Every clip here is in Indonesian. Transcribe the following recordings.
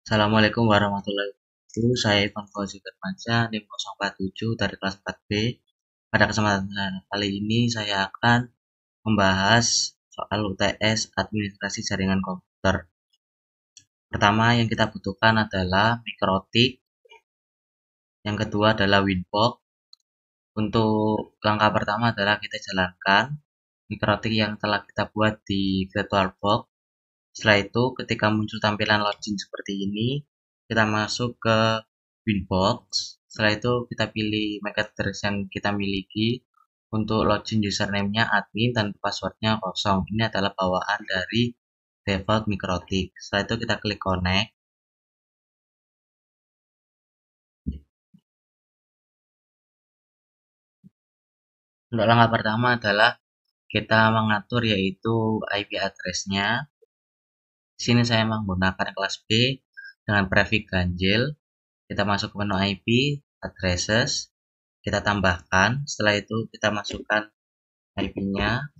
Assalamualaikum warahmatullahi wabarakatuh. Saya Ivan Fauzi Firmansyah, NIM 047 dari kelas 4B. Pada kesempatan kali ini saya akan membahas soal UTS Administrasi Jaringan Komputer. Pertama yang kita butuhkan adalah mikrotik, yang kedua adalah Winbox. Untuk langkah pertama adalah kita jalankan mikrotik yang telah kita buat di VirtualBox. Setelah itu, ketika muncul tampilan login seperti ini, kita masuk ke Winbox. Setelah itu, kita pilih MAC address yang kita miliki. Untuk login username-nya admin dan password-nya kosong. Ini adalah bawaan dari default mikrotik. Setelah itu, kita klik connect. Untuk langkah pertama adalah kita mengatur yaitu IP address-nya. Di sini saya menggunakan kelas B dengan prefix ganjil. Kita masuk ke menu IP, addresses, kita tambahkan. Setelah itu kita masukkan IP-nya.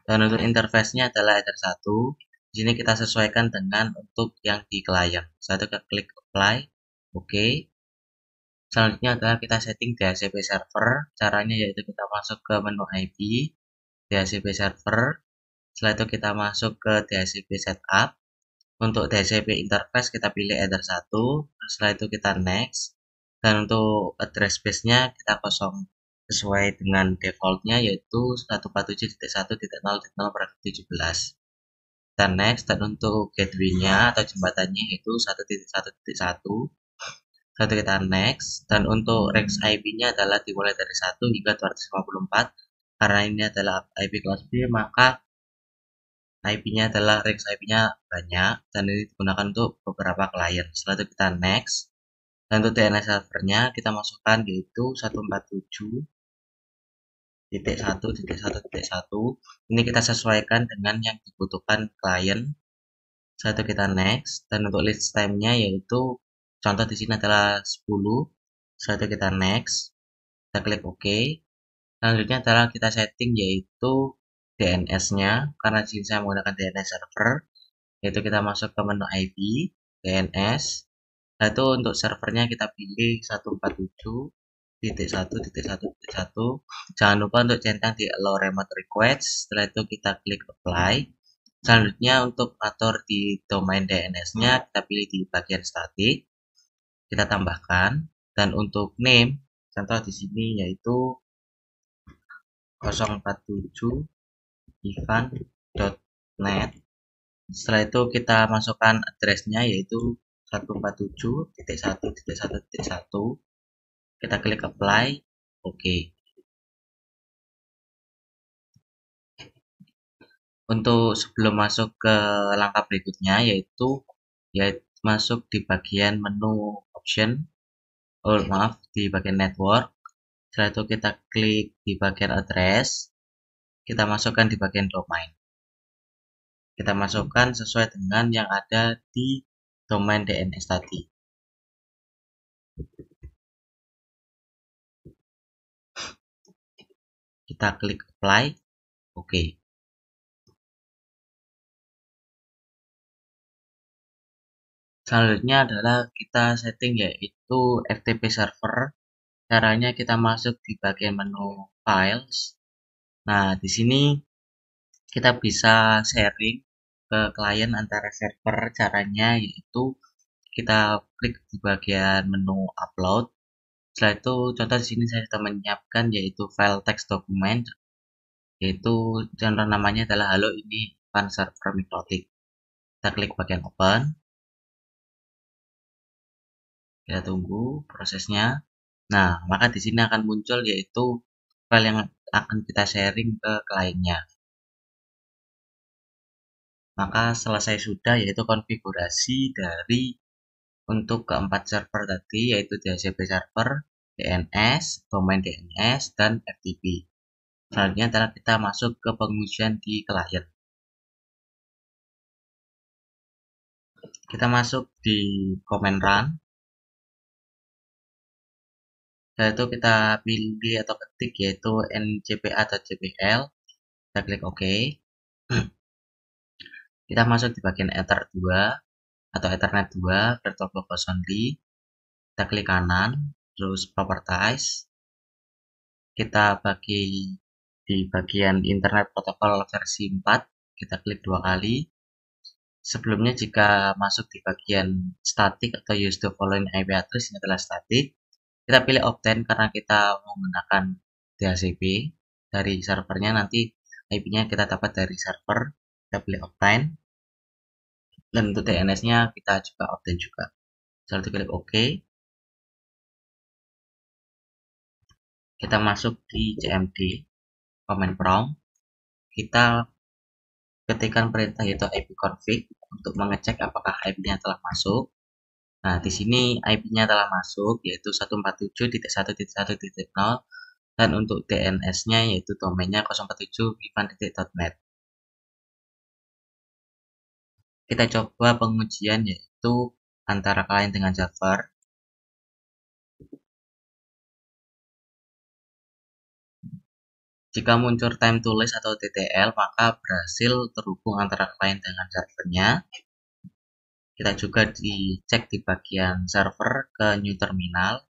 Dan untuk interface-nya adalah header 1. Di sini kita sesuaikan dengan untuk yang di klien. Setelah itu kita klik apply. Oke. Selanjutnya adalah kita setting DHCP server. Caranya yaitu kita masuk ke menu IP, DHCP server. Setelah itu kita masuk ke DHCP setup. Untuk DHCP interface kita pilih header 1. Setelah itu kita next. Dan untuk address space-nya kita kosong sesuai dengan defaultnya yaitu 147.1.0.0/17. Kita next, dan untuk gateway-nya atau jembatannya itu 1.1.1. Satu kita next, dan untuk range IP-nya adalah dimulai dari 1 hingga 254. Karena ini adalah IP kelas B, maka IP-nya adalah range IP-nya banyak dan ini digunakan untuk beberapa klien. Setelah itu kita next. Dan untuk DNS servernya kita masukkan yaitu 147.1.1.1. Ini kita sesuaikan dengan yang dibutuhkan klien. Satu kita next, dan untuk list time-nya yaitu contoh di sini adalah 10. Satu kita next, kita klik OK. Selanjutnya adalah kita setting yaitu DNS-nya. Karena di sini saya menggunakan DNS server, yaitu kita masuk ke menu IP, DNS. Nah, itu untuk servernya kita pilih 147.1.1.1. Jangan lupa untuk centang di allow remote request. Setelah itu kita klik apply. Selanjutnya untuk atur di domain DNS-nya kita pilih di bagian static. Kita tambahkan, dan untuk name contoh di sini yaitu 047ivan.net. Setelah itu kita masukkan address-nya yaitu 147.1.1.1. Kita klik apply. Oke. Untuk sebelum masuk ke langkah berikutnya yaitu masuk di bagian menu option. Maaf, di bagian network. Setelah itu kita klik di bagian address. Kita masukkan di bagian domain. Kita masukkan sesuai dengan yang ada di domain DNS tadi. Kita klik apply. Oke. Selanjutnya adalah kita setting yaitu FTP server. Caranya kita masuk di bagian menu files. Nah, di sini kita bisa sharing ke klien antara server. Caranya yaitu kita klik di bagian menu upload. Setelah itu contoh di sini saya sudah menyiapkan yaitu file text document, yaitu contoh namanya adalah halo ini Ivan server mikrotik. Kita klik bagian open. Kita tunggu prosesnya. Nah, maka di sini akan muncul yaitu file yang akan kita sharing ke kliennya. Maka selesai sudah yaitu konfigurasi dari untuk keempat server tadi yaitu DHCP server, DNS, domain DNS, dan FTP. Selanjutnya adalah kita masuk ke pengujian di klien. Kita masuk di command run. Setelah itu kita pilih atau ketik yaitu ncpa.jpl. Kita klik OK. Kita masuk di bagian Ether 2 atau Ethernet 2, Virtual Purpose Only. Kita klik kanan, terus Properties. Kita bagi di bagian Internet Protocol versi 4, kita klik 2 kali. Sebelumnya jika masuk di bagian static atau use the following IP address, ini adalah static. Kita pilih Obtain karena kita menggunakan DHCP dari servernya, nanti IP-nya kita dapat dari server. Kita pilih Obtain. Dan untuk DNS-nya kita juga Obtain juga. Setelah itu klik OK. Kita masuk di CMD, command prompt. Kita ketikkan perintah yaitu ipconfig untuk mengecek apakah IP-nya telah masuk. Nah, di sini IP-nya telah masuk yaitu 147.1.1.0 dan untuk DNS-nya yaitu domainnya 047.vivan.net. Kita coba pengujian yaitu antara klien dengan server. Jika muncul time to list atau TTL, maka berhasil terhubung antara klien dengan servernya. Kita juga dicek di bagian server ke new terminal.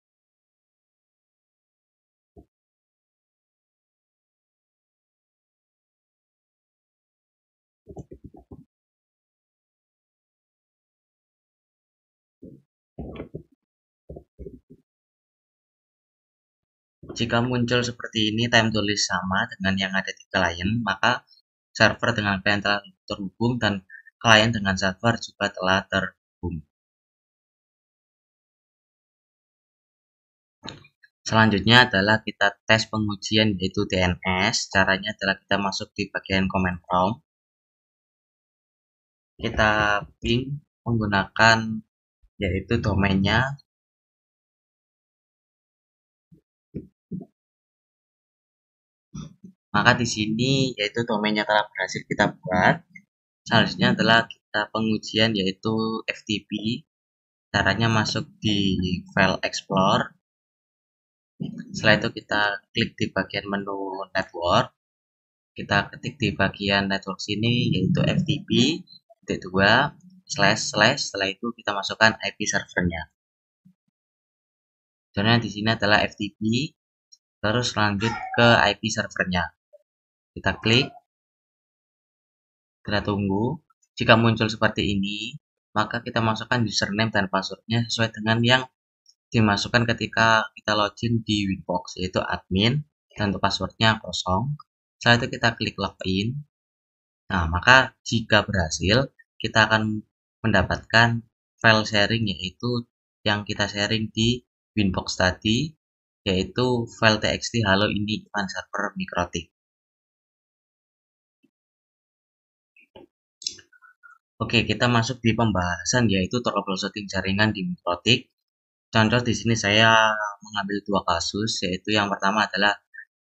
Jika muncul seperti ini time to list sama dengan yang ada di klien, maka server dengan klien telah terhubung dan klien dengan server juga telah terhubung. Selanjutnya adalah kita tes pengujian yaitu DNS. Caranya adalah kita masuk di bagian command prompt. Kita ping menggunakan yaitu domainnya. Maka di sini yaitu domainnya telah berhasil kita buat. Selanjutnya adalah kita pengujian yaitu FTP. Caranya masuk di file explore. Setelah itu kita klik di bagian menu network. Kita ketik di bagian network sini yaitu FTP // setelah itu kita masukkan IP servernya. Contohnya di sini adalah FTP, terus lanjut ke IP servernya. Kita klik, kita tunggu. Jika muncul seperti ini, maka kita masukkan username dan passwordnya sesuai dengan yang dimasukkan ketika kita login di Winbox, yaitu admin, dan untuk passwordnya kosong. Setelah itu kita klik login. Nah, maka jika berhasil, kita akan mendapatkan file sharing yaitu yang kita sharing di Winbox tadi, yaitu file txt halo ini Ivan server Mikrotik. Oke, kita masuk di pembahasan yaitu troubleshooting jaringan di Mikrotik. Contoh di sini saya mengambil dua kasus, yaitu yang pertama adalah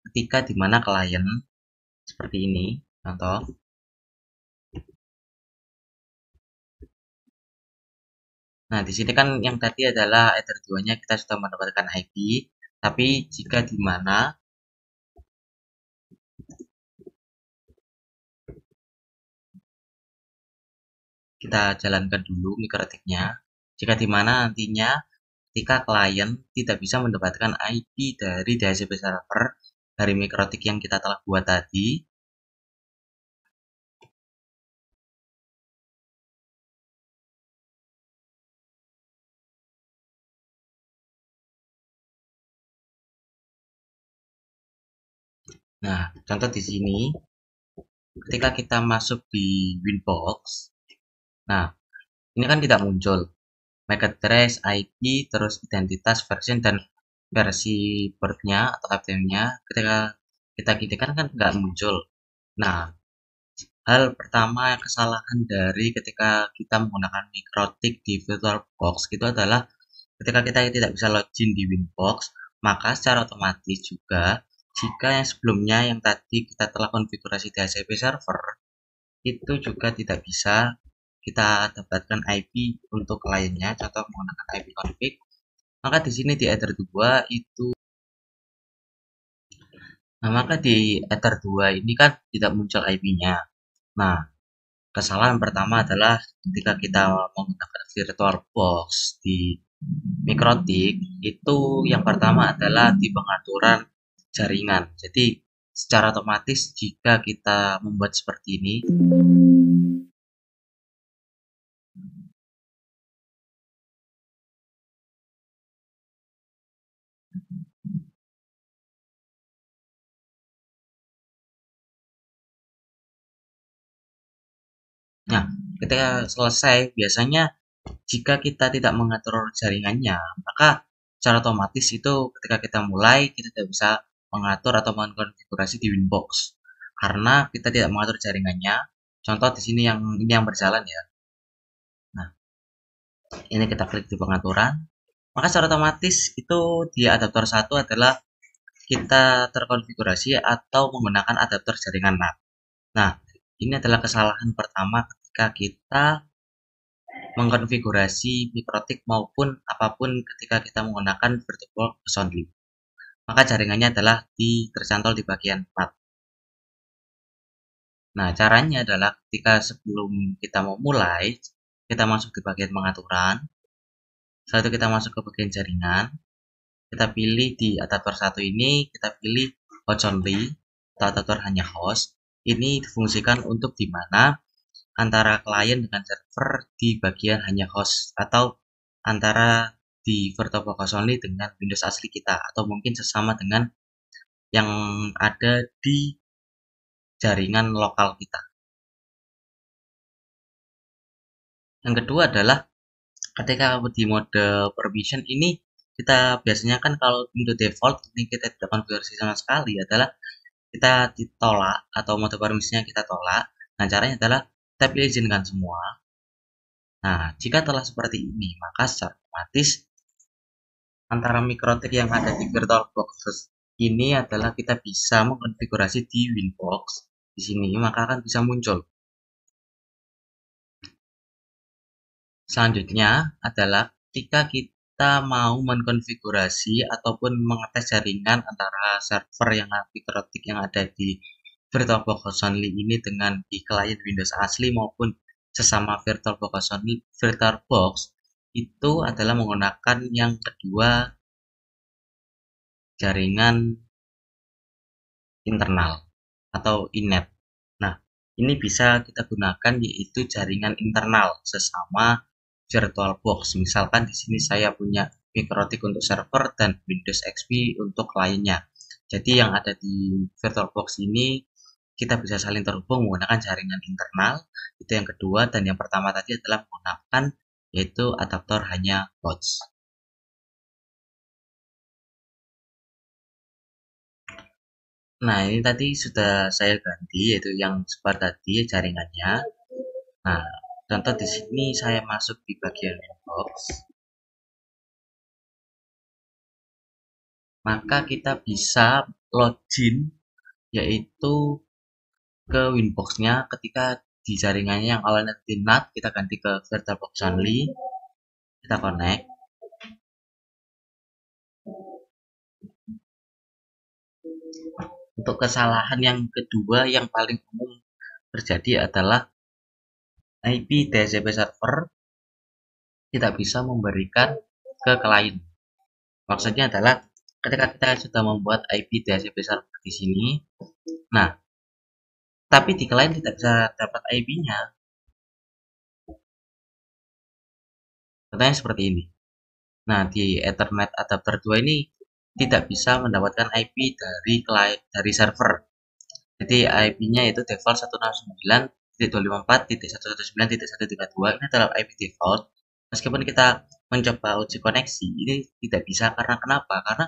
ketika di mana klien seperti ini, contoh. Nah, di sini kan yang tadi adalah Ether 2-nya kita sudah mendapatkan IP, tapi jika di mana kita jalankan dulu mikrotiknya, jika di mana nantinya ketika klien tidak bisa mendapatkan IP dari DHCP server dari mikrotik yang kita telah buat tadi, nah, contoh di sini, ketika kita masuk di Winbox, nah, ini kan tidak muncul MAC address, IP, terus identitas, version, dan versi port-nya atau KTM-nya. Ketika kita ketikkan kan nggak muncul. Nah, hal pertama kesalahan dari ketika kita menggunakan mikrotik di VirtualBox itu adalah ketika kita tidak bisa login di Winbox, maka secara otomatis juga jika yang sebelumnya yang tadi kita telah konfigurasi DHCP server itu juga tidak bisa kita dapatkan IP untuk kliennya, contoh menggunakan IP config. Maka di sini di Ether 2 itu, nah maka di Ether 2 ini kan tidak muncul IP-nya. Nah, Kesalahan pertama adalah ketika kita menggunakan VirtualBox di Mikrotik, itu yang pertama adalah di pengaturan jaringan. Jadi secara otomatis jika kita membuat seperti ini, nah ketika selesai biasanya jika kita tidak mengatur jaringannya, maka secara otomatis itu ketika kita mulai kita tidak bisa mengatur atau mengkonfigurasi di Winbox karena kita tidak mengatur jaringannya. Contoh di sini yang berjalan ya. Nah, ini kita klik di pengaturan, maka secara otomatis itu di adaptor satu adalah kita terkonfigurasi atau menggunakan adaptor jaringan NAT. Nah, ini adalah kesalahan pertama ketika kita mengkonfigurasi mikrotik maupun apapun ketika kita menggunakan virtual only. Maka jaringannya adalah tercantol di bagian NAT. Nah, caranya adalah ketika sebelum kita mau mulai, kita masuk di bagian pengaturan. Setelah itu kita masuk ke bagian jaringan. Kita pilih di adaptor satu ini, kita pilih host only atau adaptor hanya host. Ini difungsikan untuk dimana antara klien dengan server di bagian hanya host atau antara di VirtualBox only dengan Windows asli kita atau mungkin sesama dengan yang ada di jaringan lokal kita. Yang kedua adalah ketika di mode permission ini kita biasanya kan kalau untuk default ini kita tidak konfigurasi sama sekali adalah kita ditolak atau mode permissionnya kita tolak. Nah, caranya adalah kita pilih izinkan semua. Nah, jika telah seperti ini, maka secara otomatis antara mikrotik yang ada di VirtualBox ini adalah kita bisa mengkonfigurasi di Winbox. Di sini maka akan bisa muncul. Selanjutnya adalah ketika kita mau mengkonfigurasi ataupun mengetes jaringan antara server yang mikrotik yang ada di VirtualBox only ini dengan di klien Windows asli maupun sesama VirtualBox itu adalah menggunakan yang kedua jaringan internal atau inet. Nah, ini bisa kita gunakan yaitu jaringan internal sesama VirtualBox. Misalkan di sini saya punya mikrotik untuk server dan Windows XP untuk kliennya. Jadi yang ada di VirtualBox ini kita bisa saling terhubung menggunakan jaringan internal. Itu yang kedua, dan yang pertama tadi adalah menggunakan yaitu adaptor hanya host. Nah, ini tadi sudah saya ganti yaitu yang sebar tadi jaringannya. Nah, contoh di sini saya masuk di bagian Winbox. Maka kita bisa login yaitu ke Winbox-nya ketika di jaringannya yang awalnya di NAT kita ganti ke VirtualBox only, kita connect. Untuk kesalahan yang kedua yang paling umum terjadi adalah IP DHCP server tidak bisa memberikan ke klien. Maksudnya adalah ketika kita sudah membuat IP DHCP server di sini, nah, tapi di klien tidak bisa dapat IP-nya. Contohnya seperti ini. Nah, di Ethernet adapter 2 ini tidak bisa mendapatkan IP dari server. Jadi IP-nya itu default 169.254.119.132. Ini adalah IP default. Meskipun kita mencoba uji koneksi, ini tidak bisa karena kenapa? Karena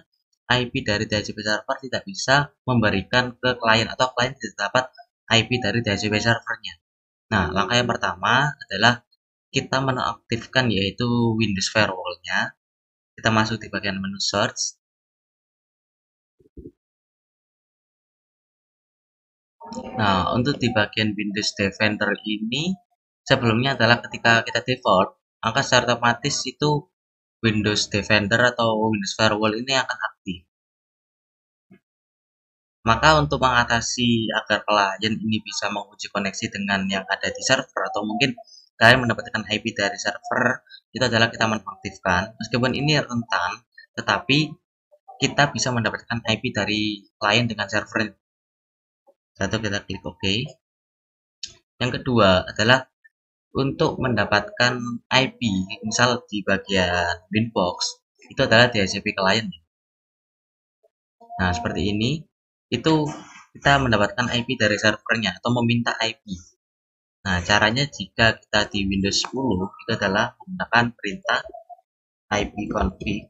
IP dari DHCP server tidak bisa memberikan ke klien atau klien tidak dapat IP dari DHCP servernya. Nah, langkah yang pertama adalah kita menonaktifkan yaitu Windows Firewall-nya. Kita masuk di bagian menu search. Nah, untuk di bagian Windows Defender ini sebelumnya adalah ketika kita default, maka secara otomatis itu Windows Defender atau Windows Firewall ini akan aktif. Maka untuk mengatasi agar klien ini bisa menguji koneksi dengan yang ada di server, atau mungkin kalian mendapatkan IP dari server, itu adalah kita menonaktifkan. Meskipun ini rentan, tetapi kita bisa mendapatkan IP dari klien dengan server. Satu, kita klik OK. Yang kedua adalah untuk mendapatkan IP, misal di bagian inbox, itu adalah DHCP klien. Nah, seperti ini, itu kita mendapatkan IP dari servernya atau meminta IP. Nah, caranya jika kita di Windows 10, itu adalah menggunakan perintah ipconfig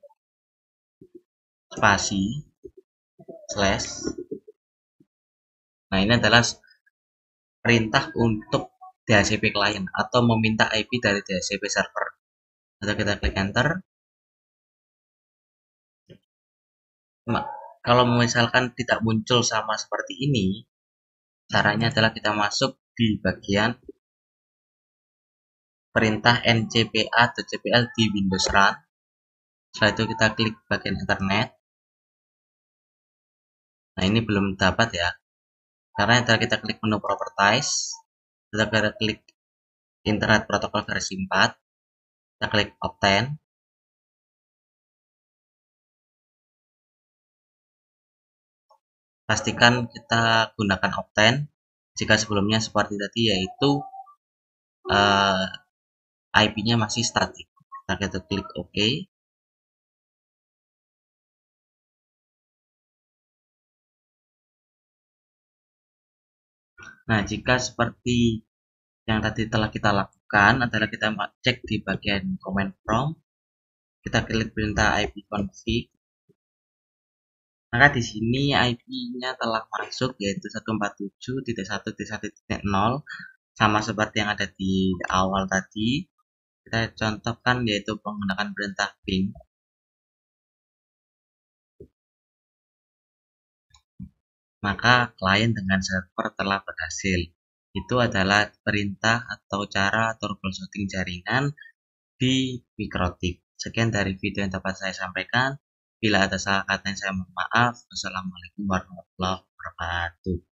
spasi slash. Nah, ini adalah perintah untuk DHCP client atau meminta IP dari DHCP server. Lalu kita klik enter. Kalau misalkan tidak muncul sama seperti ini, caranya adalah kita masuk di bagian perintah ncpa.cpl di Windows Run. Setelah itu kita klik bagian internet. Nah, ini belum dapat ya, karena setelah kita klik menu properties, kita klik internet protokol versi 4, kita klik obtain. Pastikan kita gunakan obtain jika sebelumnya seperti tadi, yaitu IP-nya masih statik. Kita klik OK. Nah, jika seperti yang tadi telah kita lakukan, adalah kita cek di bagian command prompt, kita klik perintah ipconfig. Maka di sini IP-nya telah masuk, yaitu 147.1.1.0, sama seperti yang ada di awal tadi. Kita contohkan, yaitu menggunakan perintah ping. Maka klien dengan server telah berhasil. Itu adalah perintah atau cara troubleshooting jaringan di Mikrotik. Sekian dari video yang dapat saya sampaikan. Bila ada salah kata, saya mohon maaf. Wassalamualaikum warahmatullahi wabarakatuh.